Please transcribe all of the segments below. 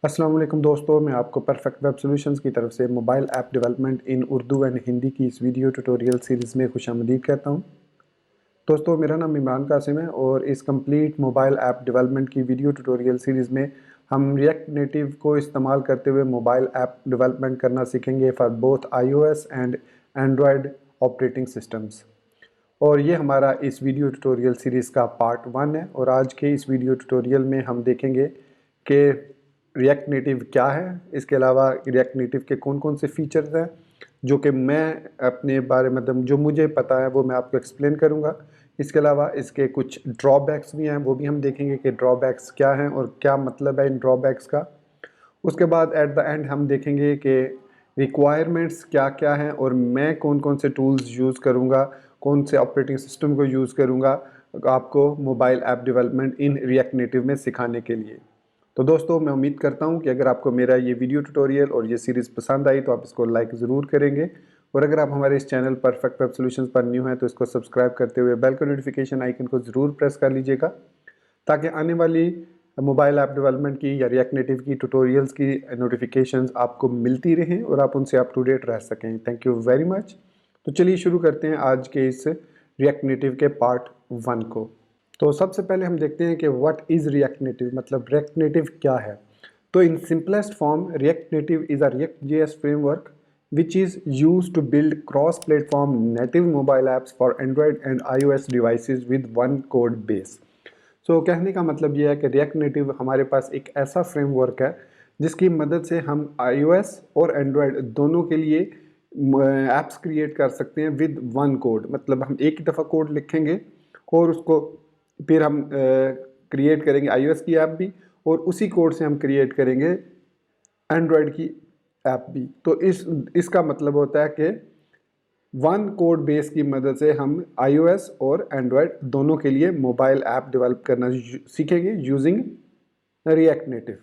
अस्सलाम वालेकुम दोस्तों, मैं आपको परफेक्ट वेब सॉल्यूशंस की तरफ से mobile app development in Urdu and Hindi की इस वीडियो ट्यूटोरियल सीरीज़ में खुशामदीद कहता हूं। दोस्तों, मेरा नाम इमरान कासिम है और इस कंप्लीट मोबाइल ऐप डेवलपमेंट की वीडियो ट्यूटोरियल सीरीज़ में हम रिएक्ट नेटिव को इस्तेमाल करते हुए मोबाइल ऐप डेवलपमेंट करना सीखेंगे for both iOS and Android operating systems. और ये हमारा इस वीडियो ट्यूटोरियल सीरीज़ का पार्ट 1 है और आज के इस वीडियो ट्यूटोरियल में हम देखेंगे कि रिएक्ट नेटिव क्या है। इसके अलावा रिएक्ट नेटिव के कौन कौन से फीचर्स हैं जो कि मैं अपने बारे में जो मुझे पता है वो मैं आपको एक्सप्लेन करूँगा। इसके अलावा इसके कुछ ड्रॉबैक्स भी हैं, वो भी हम देखेंगे कि ड्रॉबैक्स क्या हैं और क्या मतलब है इन ड्रॉबैक्स का। उसके बाद एट द एंड हम देखेंगे कि रिक्वायरमेंट्स क्या क्या हैं और मैं कौन कौन से टूल्स यूज़ करूँगा, कौन से ऑपरेटिंग सिस्टम को यूज़ करूँगा आपको mobile app development in React native में सिखाने के लिए। तो दोस्तों, मैं उम्मीद करता हूँ कि अगर आपको मेरा ये वीडियो ट्यूटोरियल और ये सीरीज़ पसंद आई तो आप इसको लाइक ज़रूर करेंगे और अगर आप हमारे इस चैनल परफेक्ट वेब सॉल्यूशंस पर न्यू हैं तो इसको सब्सक्राइब करते हुए बेल का नोटिफिकेशन आइकन को ज़रूर प्रेस कर लीजिएगा ताकि आने वाली मोबाइल ऐप डेवलपमेंट की या रिएक्ट नेटिव की ट्यूटोरियल्स की नोटिफिकेशंस आपको मिलती रहें और आप उनसे अप टू डेट रह सकें। Thank you very much. तो चलिए शुरू करते हैं आज के इस रिएक्ट नेटिव के पार्ट 1 को। तो सबसे पहले हम देखते हैं कि व्हाट इज़ रिएक्ट नेटिव, मतलब रिएक्ट नेटिव क्या है। तो in simplest form react native is a react JS framework which is used to build cross-platform native mobile apps for Android and iOS devices with one code base। सो कहने का मतलब ये है कि रिएक्ट नेटिव हमारे पास एक ऐसा फ्रेमवर्क है जिसकी मदद से हम iOS और एंड्रॉयड दोनों के लिए ऐप्स क्रिएट कर सकते हैं विद वन कोड। मतलब हम एक ही दफ़ा कोड लिखेंगे और उसको फिर हम क्रिएट करेंगे iOS की ऐप भी और उसी कोड से हम क्रिएट करेंगे एंड्रॉयड की ऐप भी। तो इसका मतलब होता है कि वन कोड बेस की मदद से हम iOS और एंड्रॉयड दोनों के लिए मोबाइल ऐप डेवलप करना सीखेंगे यूजिंग रिएक्ट नेटिव।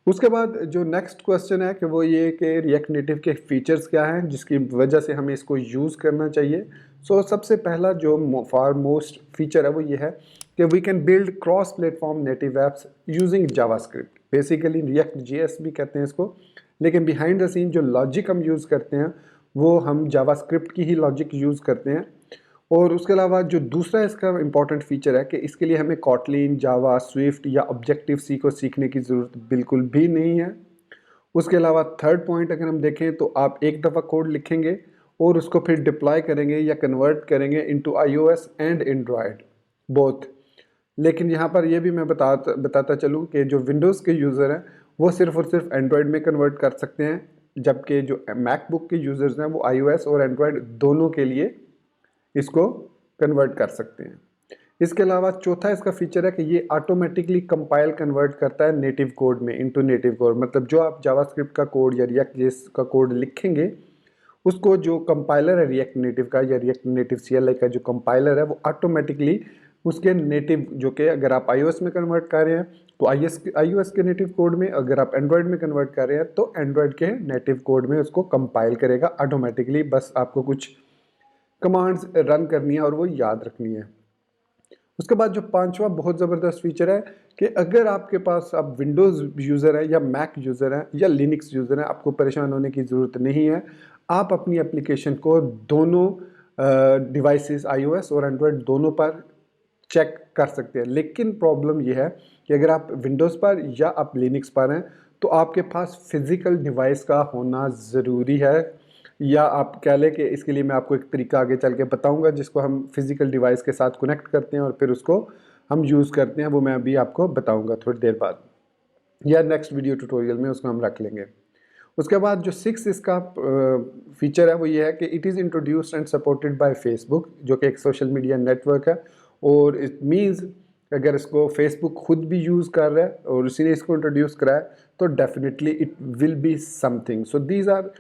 उसके बाद जो नेक्स्ट क्वेश्चन है कि वो ये कि रिएक्ट नेटिव के फीचर्स क्या हैं जिसकी वजह से हमें इसको यूज़ करना चाहिए। सबसे पहला जो फॉर मोस्ट फीचर है वो ये है कि we can build cross platform native apps using JavaScript. Basically React JS भी कहते हैं इसको, लेकिन बिहाइंड द सीन जो लॉजिक हम यूज़ करते हैं वो हम जावास्क्रिप्ट की ही लॉजिक यूज़ करते हैं। और उसके अलावा जो दूसरा इसका इम्पॉर्टेंट फीचर है कि इसके लिए हमें कॉटलिन, जावा, स्विफ्ट या ऑब्जेक्टिव सी को सीखने की ज़रूरत बिल्कुल भी नहीं है। उसके अलावा थर्ड पॉइंट अगर हम देखें तो आप एक दफ़ा कोड लिखेंगे और उसको फिर डिप्लॉय करेंगे या कन्वर्ट करेंगे into iOS and Android both. लेकिन यहाँ पर यह भी मैं बताता चलूँ कि जो विंडोज़ के यूज़र हैं वो सिर्फ और सिर्फ एंड्रॉयड में कन्वर्ट कर सकते हैं, जबकि जो मैकबुक के यूज़र्स हैं वो iOS और एंड्रॉयड दोनों के लिए इसको कन्वर्ट कर सकते हैं। इसके अलावा चौथा इसका फीचर है कि ये ऑटोमेटिकली कंपाइल कन्वर्ट करता है नेटिव कोड में इनटू नेटिव कोड। मतलब जो आप जावास्क्रिप्ट का कोड या रिएक्ट जेएस का कोड लिखेंगे उसको जो कंपाइलर है रिएक्ट नेटिव का या रिएक्ट नेटिव CLI का जो कंपाइलर है वो ऑटोमेटिकली उसके नेटिव, जो कि अगर आप iOS में कन्वर्ट कर रहे हैं तो iOS के नेटिव कोड में, अगर आप एंड्रॉयड में कन्वर्ट कर रहे हैं तो एंड्रॉयड के नेटिव कोड में उसको कंपाइल करेगा ऑटोमेटिकली। बस आपको कुछ कमांड्स रन करनी है और वो याद रखनी है। उसके बाद जो पांचवा बहुत ज़बरदस्त फीचर है कि अगर आपके पास आप विंडोज़ यूज़र हैं या मैक यूज़र हैं या लिनक्स यूज़र हैं, आपको परेशान होने की ज़रूरत नहीं है। आप अपनी एप्लीकेशन को दोनों डिवाइसेस iOS और एंड्रॉयड दोनों पर चेक कर सकते हैं। लेकिन प्रॉब्लम यह है कि अगर आप विंडोज़ पर या आप लिनक्स पर हैं तो आपके पास फिज़िकल डिवाइस का होना ज़रूरी है, या आप कह लें कि इसके लिए मैं आपको एक तरीका आगे चल के बताऊंगा जिसको हम फिज़िकल डिवाइस के साथ कनेक्ट करते हैं और फिर उसको हम यूज़ करते हैं। वो मैं अभी आपको बताऊंगा थोड़ी देर बाद या नेक्स्ट वीडियो ट्यूटोरियल में उसको हम रख लेंगे। उसके बाद जो 6 इसका फीचर है वो ये है कि it is introduced and supported by Facebook, जो कि एक सोशल मीडिया नेटवर्क है। और इट मीन्स अगर इसको फेसबुक खुद भी यूज़ कर रहा है और उसी ने इसको इंट्रोड्यूस करा है तो definitely it will be something. So these are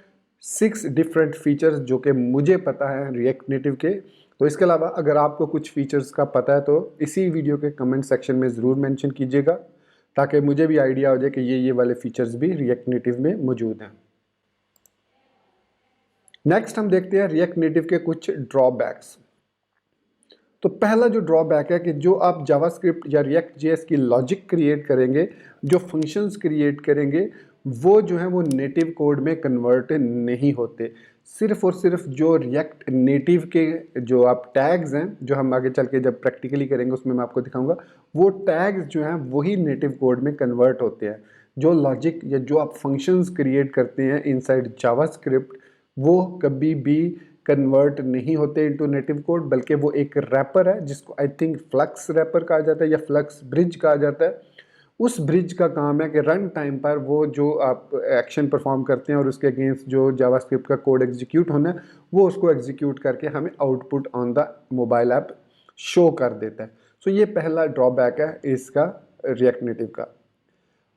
6 different features जो कि मुझे पता है रिएक्ट नेटिव के। तो इसके अलावा अगर आपको कुछ फीचर्स का पता है तो इसी वीडियो के कमेंट सेक्शन में ज़रूर मेंशन कीजिएगा ताकि मुझे भी आइडिया हो जाए कि ये वाले फीचर्स भी रिएक्ट नेटिव में मौजूद हैं। नेक्स्ट हम देखते हैं रिएक्ट नेटिव के कुछ ड्रॉबैक्स। तो पहला जो ड्रॉबैक है कि जो आप जावास्क्रिप्ट या रिएक्ट जेएस की लॉजिक क्रिएट करेंगे, जो फंक्शंस क्रिएट करेंगे, वो जो है वो नेटिव कोड में कन्वर्ट नहीं होते। सिर्फ और सिर्फ जो रिएक्ट नेटिव के जो आप टैग्स हैं, जो हम आगे चल के जब प्रैक्टिकली करेंगे उसमें मैं आपको दिखाऊंगा, वो टैग्स जो हैं वही नेटिव कोड में कन्वर्ट होते हैं। जो लॉजिक या जो आप फंक्शंस क्रिएट करते हैं इनसाइड जावास्क्रिप्ट, वो कभी भी कन्वर्ट नहीं होते इनटू नेटिव कोड, बल्कि वो एक रैपर है जिसको आई थिंक फ्लक्स रैपर कहा जाता है या फ्लक्स ब्रिज कहा जाता है। उस ब्रिज का काम है कि रन टाइम पर वो जो आप एक्शन परफॉर्म करते हैं और उसके अगेंस्ट जो जावास्क्रिप्ट का कोड एग्जीक्यूट होना है, वो उसको एग्जीक्यूट करके हमें output on the mobile app show कर देता है। सो ये पहला ड्रॉबैक है इसका रिएक्ट नेटिव का।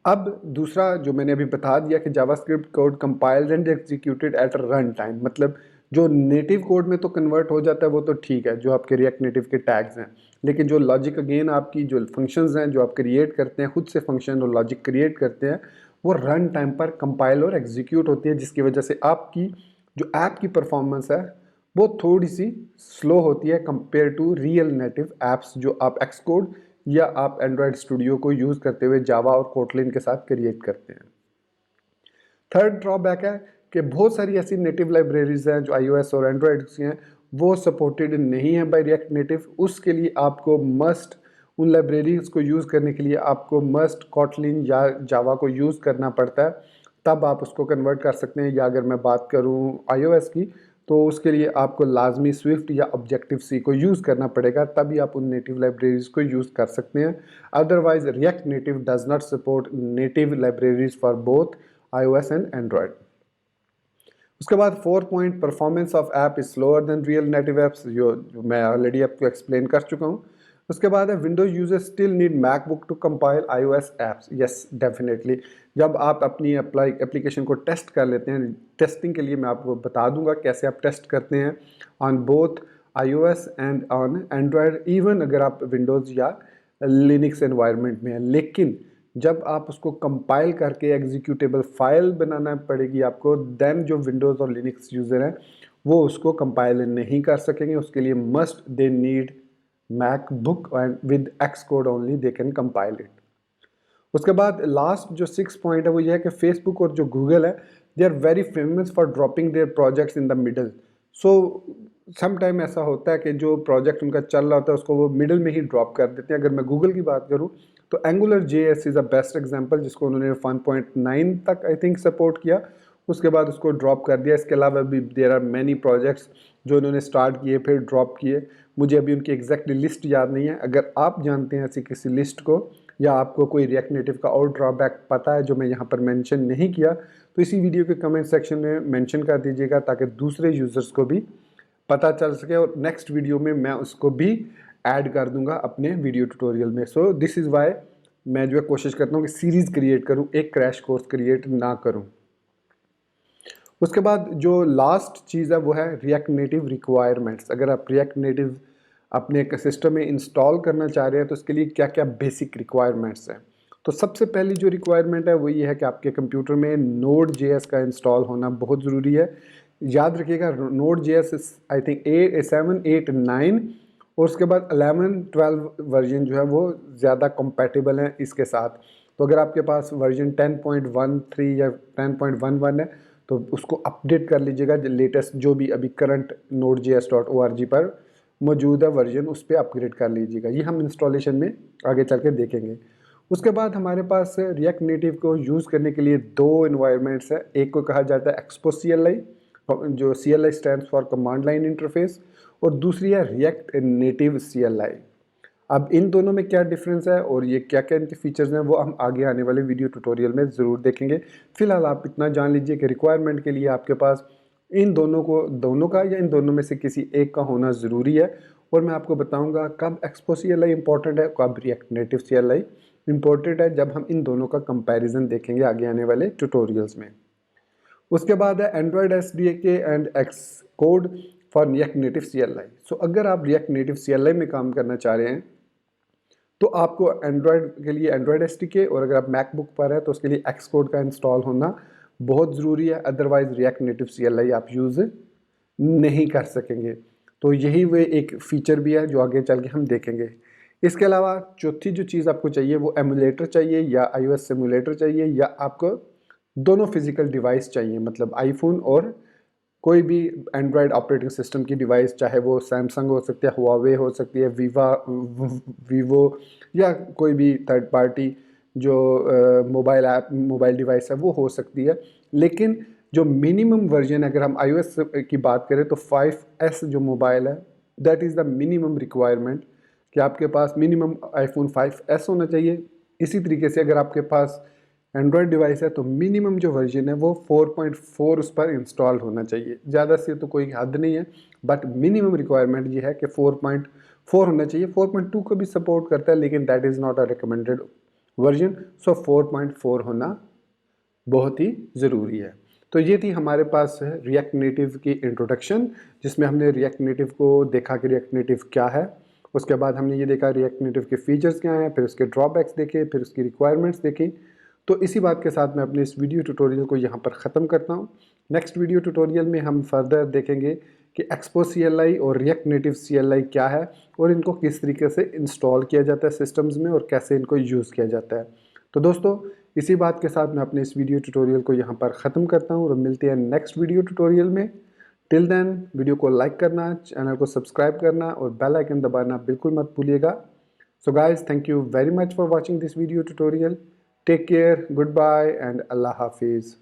अब दूसरा जो मैंने अभी बता दिया कि JavaScript code compiled and executed eight run time, मतलब जो नेटिव कोड में तो कन्वर्ट हो जाता है वो तो ठीक है, जो आपके रिएक्ट नेटिव के टैग्स हैं, लेकिन जो लॉजिक अगेन आपकी जो फंक्शंस हैं जो आप क्रिएट करते हैं, खुद से फंक्शन और लॉजिक क्रिएट करते हैं, वो रन टाइम पर कंपाइल और एग्जीक्यूट होती है, जिसकी वजह से आपकी जो ऐप की परफॉर्मेंस है वो थोड़ी सी स्लो होती है compare to real native apps जो आप एक्सकोड या आप एंड्रॉयड स्टूडियो को यूज़ करते हुए जावा और कोटलिन के साथ क्रिएट करते हैं। थर्ड ड्रॉबैक है कि बहुत सारी ऐसी नेटिव लाइब्रेरीज हैं जो iOS और एंड्रॉयड की हैं, वो सपोर्टेड नहीं है बाय रिएक्ट नेटिव। उसके लिए आपको मस्ट उन लाइब्रेरीज को यूज़ करने के लिए आपको मस्ट कोटलिन या जावा को यूज़ करना पड़ता है, तब आप उसको कन्वर्ट कर सकते हैं। या अगर मैं बात करूं iOS की, तो उसके लिए आपको लाजमी स्विफ्ट या ऑब्जेक्टिव सी को यूज़ करना पड़ेगा, तभी आप उन नेटिव लाइब्रेरीज को यूज़ कर सकते हैं। Otherwise react native does not support native libraries for both iOS and Android. उसके बाद 4 point, performance of app is slower then real native apps, जो मैं ऑलरेडी आपको एक्सप्लेन कर चुका हूँ। उसके बाद है Windows users still need MacBook to compile iOS apps. Yes definitely, जब आप अपनी एप्लीकेशन को टेस्ट कर लेते हैं, टेस्टिंग के लिए मैं आपको बता दूंगा कैसे आप टेस्ट करते हैं on both iOS and on Android, even अगर आप विंडोज़ या लिनक्स एनवायरनमेंट में है। लेकिन जब आप उसको कंपाइल करके एग्जीक्यूटेबल फाइल बनाना पड़ेगी आपको, देन जो विंडोज़ और लिनक्स यूज़र हैं वो उसको कंपाइल नहीं कर सकेंगे। उसके लिए must they need MacBook and with x code only they can compile it. उसके बाद लास्ट जो 6 पॉइंट है वो ये है कि फेसबुक और जो गूगल है, they are very famous for dropping their projects in the middle. So some time ऐसा होता है कि जो प्रोजेक्ट उनका चल रहा होता है उसको वो मिडल में ही ड्रॉप कर देते हैं। अगर मैं गूगल की बात करूँ तो angular JS is a best example, जिसको उन्होंने 1.9 तक आई थिंक सपोर्ट किया, उसके बाद उसको ड्रॉप कर दिया। इसके अलावा भी देयर आर मैनी प्रोजेक्ट्स जो उन्होंने स्टार्ट किए फिर ड्रॉप किए। मुझे अभी उनकी एग्जैक्टली लिस्ट याद नहीं है। अगर आप जानते हैं ऐसी किसी लिस्ट को, या आपको कोई रिएक्ट नेटिव का और ड्रॉबैक पता है जो मैं यहाँ पर मेंशन नहीं किया, तो इसी वीडियो के कमेंट सेक्शन में मेंशन कर दीजिएगा, ताकि दूसरे यूज़र्स को भी पता चल सके और नेक्स्ट वीडियो में मैं उसको भी ऐड कर दूंगा अपने वीडियो ट्यूटोरियल में। सो दिस इज़ वाई मैं जो है कोशिश करता हूँ कि सीरीज़ क्रिएट करूँ, एक क्रैश कोर्स क्रिएट ना करूँ। उसके बाद जो लास्ट चीज़ है वो है रिएक्ट नेटिव रिक्वायरमेंट्स। अगर आप रिएक्ट नेटिव अपने सिस्टम में इंस्टॉल करना चाह रहे हैं तो उसके लिए क्या क्या बेसिक रिक्वायरमेंट्स हैं। तो सबसे पहली जो रिक्वायरमेंट है वो ये है कि आपके कंप्यूटर में Node.js का इंस्टॉल होना बहुत ज़रूरी है। याद रखिएगा Node.js आई थिंक 7, 8, 9 और उसके बाद 11, 12 वर्जन जो है वो ज़्यादा कंपैटिबल हैं इसके साथ। तो अगर आपके पास वर्जन 10.13 या 10.11 है तो उसको अपडेट कर लीजिएगा, लेटेस्ट जो भी अभी करंट nodejs.org पर मौजूद है वर्जन, उस पर अपग्रेड कर लीजिएगा। ये हम इंस्टॉलेशन में आगे चल के देखेंगे। उसके बाद हमारे पास रिएक्ट नेटिव को यूज़ करने के लिए 2 इन्वायरमेंट्स है। एक को कहा जाता है एक्सपो CLI, जो CLI stands for command line interface, और दूसरी है रिएक्ट नेटिव CLI। अब इन दोनों में क्या डिफरेंस है और ये क्या क्या इनके फीचर्स हैं वो हम आगे आने वाले वीडियो ट्यूटोरियल में ज़रूर देखेंगे। फिलहाल आप इतना जान लीजिए कि रिक्वायरमेंट के लिए आपके पास इन दोनों का या इन दोनों में से किसी एक का होना ज़रूरी है। और मैं आपको बताऊंगा कब एक्सपो CLI इंपॉर्टेंट है, कब रिएक्ट नेटिव CLI इंपॉर्टेंट है, जब हम इन दोनों का कंपैरिजन देखेंगे आगे आने वाले ट्यूटोरियल्स में। उसके बाद है Android SDK and Xcode for react native CLI। सो अगर आप रिएक्ट नेटिव CLI में काम करना चाह रहे हैं तो आपको एंड्रॉयड के लिए एंड्रॉयड SDK, और अगर आप मैकबुक पर है तो उसके लिए एक्सकोड का इंस्टॉल होना बहुत ज़रूरी है। अदरवाइज रिएक्ट नेटिव CLI आप यूज़ नहीं कर सकेंगे। तो यही वे एक फ़ीचर भी है जो आगे चल के हम देखेंगे। इसके अलावा चौथी जो चीज़ आपको चाहिए वो एमुलेटर चाहिए या iOS सिमुलेटर चाहिए या आपको दोनों फिज़िकल डिवाइस चाहिए, मतलब आईफ़ोन और कोई भी एंड्रॉयड ऑपरेटिंग सिस्टम की डिवाइस, चाहे वो सैमसंग हो सकती है, हुआवे हो सकती है, वीवो या कोई भी थर्ड पार्टी जो मोबाइल डिवाइस है वो हो सकती है। लेकिन जो मिनिमम वर्जन अगर हम iOS की बात करें तो 5S जो मोबाइल है that is the minimum requirement कि आपके पास मिनिमम आईफोन 5S होना चाहिए। इसी तरीके से अगर आपके पास एंड्रॉयड डिवाइस है तो मिनिमम जो वर्जन है वो 4.4 उस पर इंस्टॉल होना चाहिए। ज़्यादा से तो कोई हद नहीं है, बट मिनिमम रिक्वायरमेंट ये है कि 4.4 होना चाहिए। 4.2 को भी सपोर्ट करता है लेकिन that is not a recommended version, so 4.4 होना बहुत ही ज़रूरी है। तो ये थी हमारे पास रिएक्ट नेटिव की इंट्रोडक्शन, जिसमें हमने रिएक्ट नेटिव को देखा कि रिएक्ट नेटिव क्या है। उसके बाद हमने ये देखा रिएक्ट नेटिव के फीचर्स क्या हैं, फिर उसके ड्रॉबैक्स देखे, फिर उसकी रिक्वायरमेंट्स देखी। तो इसी बात के साथ मैं अपने इस वीडियो ट्यूटोरियल को यहाँ पर ख़त्म करता हूँ। नेक्स्ट वीडियो ट्यूटोरियल में हम फर्दर देखेंगे कि एक्सपो CLI और रिएक्ट नेटिव CLI क्या है और इनको किस तरीके से इंस्टॉल किया जाता है सिस्टम्स में और कैसे इनको यूज़ किया जाता है। तो दोस्तों इसी बात के साथ मैं अपने इस वीडियो ट्यूटोरियल को यहाँ पर ख़त्म करता हूँ और मिलते हैं नेक्स्ट वीडियो ट्यूटोरियल में। टिल देन वीडियो को लाइक करना, चैनल को सब्सक्राइब करना और बेल आइकन दबाना बिल्कुल मत भूलिएगा। So guys, thank you very much for watching this video tutorial. Take care, goodbye and अल्लाह हाफिज़।